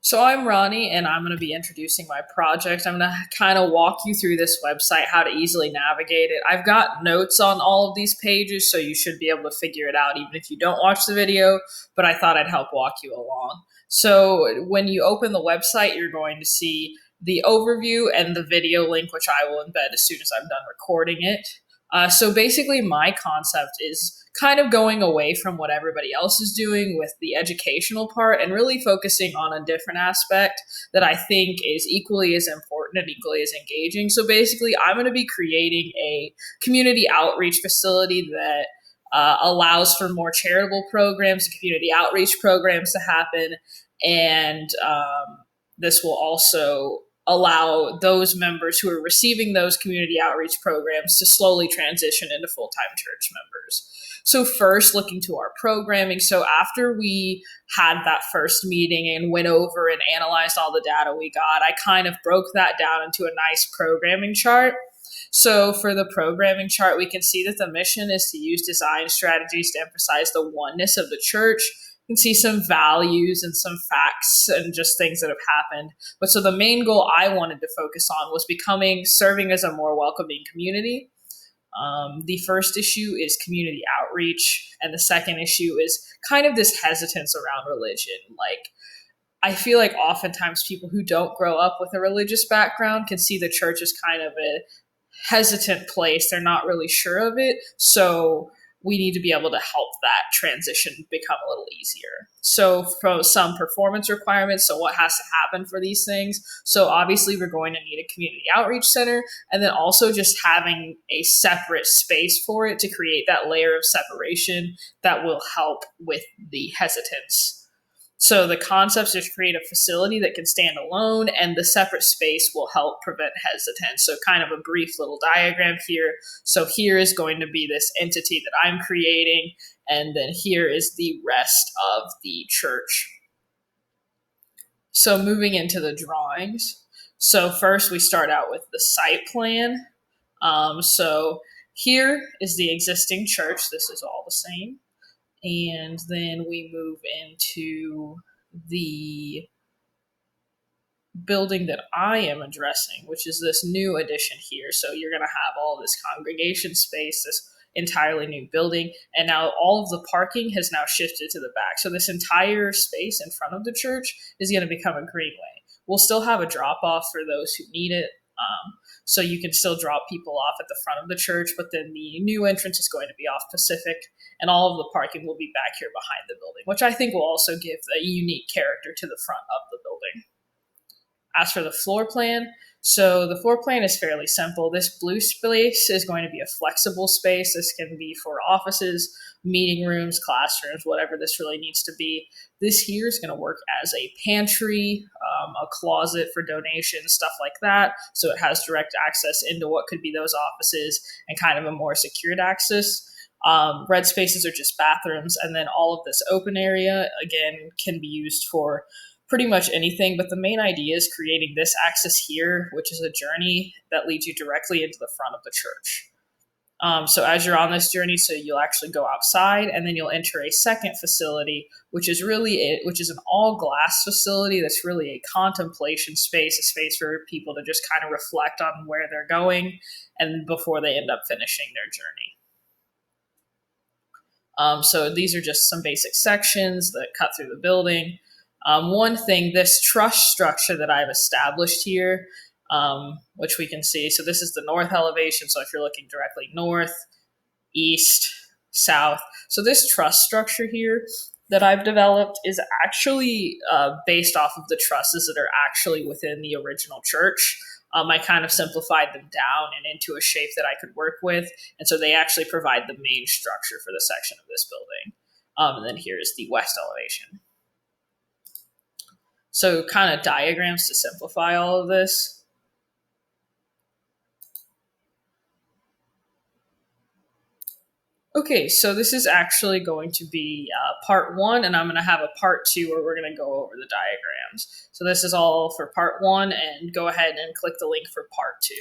So I'm Ronnie, and I'm going to be introducing my project. I'm going to kind of walk you through this website, how to easily navigate it. I've got notes on all of these pages, so you should be able to figure it out even if you don't watch the video, but I thought I'd help walk you along. So when you open the website, you're going to see the overview and the video link, which I will embed as soon as I'm done recording it. So basically, my concept is kind of going away from what everybody else is doing with the educational part and really focusing on a different aspect that I think is equally as important and equally as engaging. So basically, I'm going to be creating a community outreach facility that allows for more charitable programs and community outreach programs to happen. And this will also allow those members who are receiving those community outreach programs to slowly transition into full-time church members. So first, looking to our programming. So after we had that first meeting and went over and analyzed all the data we got, I kind of broke that down into a nice programming chart. So for the programming chart, we can see that the mission is to use design strategies to emphasize the oneness of the church. You can see some values and some facts and just things that have happened. But so the main goal I wanted to focus on was serving as a more welcoming community. The first issue is community outreach, and the second issue is kind of this hesitance around religion. Like, I feel like oftentimes people who don't grow up with a religious background can see the church as kind of a hesitant place. They're not really sure of it. So we need to be able to help that transition become a little easier. So, from some performance requirements, so what has to happen for these things? So, obviously, we're going to need a community outreach center, and then also just having a separate space for it to create that layer of separation that will help with the hesitance. So the concepts is create a facility that can stand alone, and the separate space will help prevent hesitance. So kind of a brief little diagram here. So here is going to be this entity that I'm creating, and then here is the rest of the church. So moving into the drawings. So first we start out with the site plan. So here is the existing church. This is all the same. And then we move into the building that I am addressing, which is this new addition here. So you're going to have all this congregation space, this entirely new building, and now all of the parking has now shifted to the back. So this entire space in front of the church is going to become a greenway. We'll still have a drop off for those who need it. So you can still drop people off at the front of the church, but then the new entrance is going to be off Pacific, and all of the parking will be back here behind the building, which I think will also give a unique character to the front of the building. As for the floor plan, so the floor plan is fairly simple. This blue space is going to be a flexible space. This can be for offices, meeting rooms, classrooms, whatever this really needs to be. This here is going to work as a pantry, a closet for donations, stuff like that. So it has direct access into what could be those offices and kind of a more secured access. Red spaces are just bathrooms, and then all of this open area, again, can be used for pretty much anything, but the main idea is creating this axis here, which is a journey that leads you directly into the front of the church. So as you're on this journey, so you'll actually go outside, and then you'll enter a second facility, which is an all glass facility that's really a contemplation space, a space for people to just kind of reflect on where they're going, and before they end up finishing their journey. So these are just some basic sections that cut through the building. One thing, this truss structure that I've established here, which we can see, so this is the north elevation. So if you're looking directly north, east, south, so this truss structure here that I've developed is actually based off of the trusses that are actually within the original church. I kind of simplified them down and into a shape that I could work with. And so they actually provide the main structure for the section of this building. And then here is the west elevation. So kind of diagrams to simplify all of this. Okay, so this is actually going to be part one, and I'm going to have a part two where we're going to go over the diagrams. So this is all for part one, and go ahead and click the link for part two.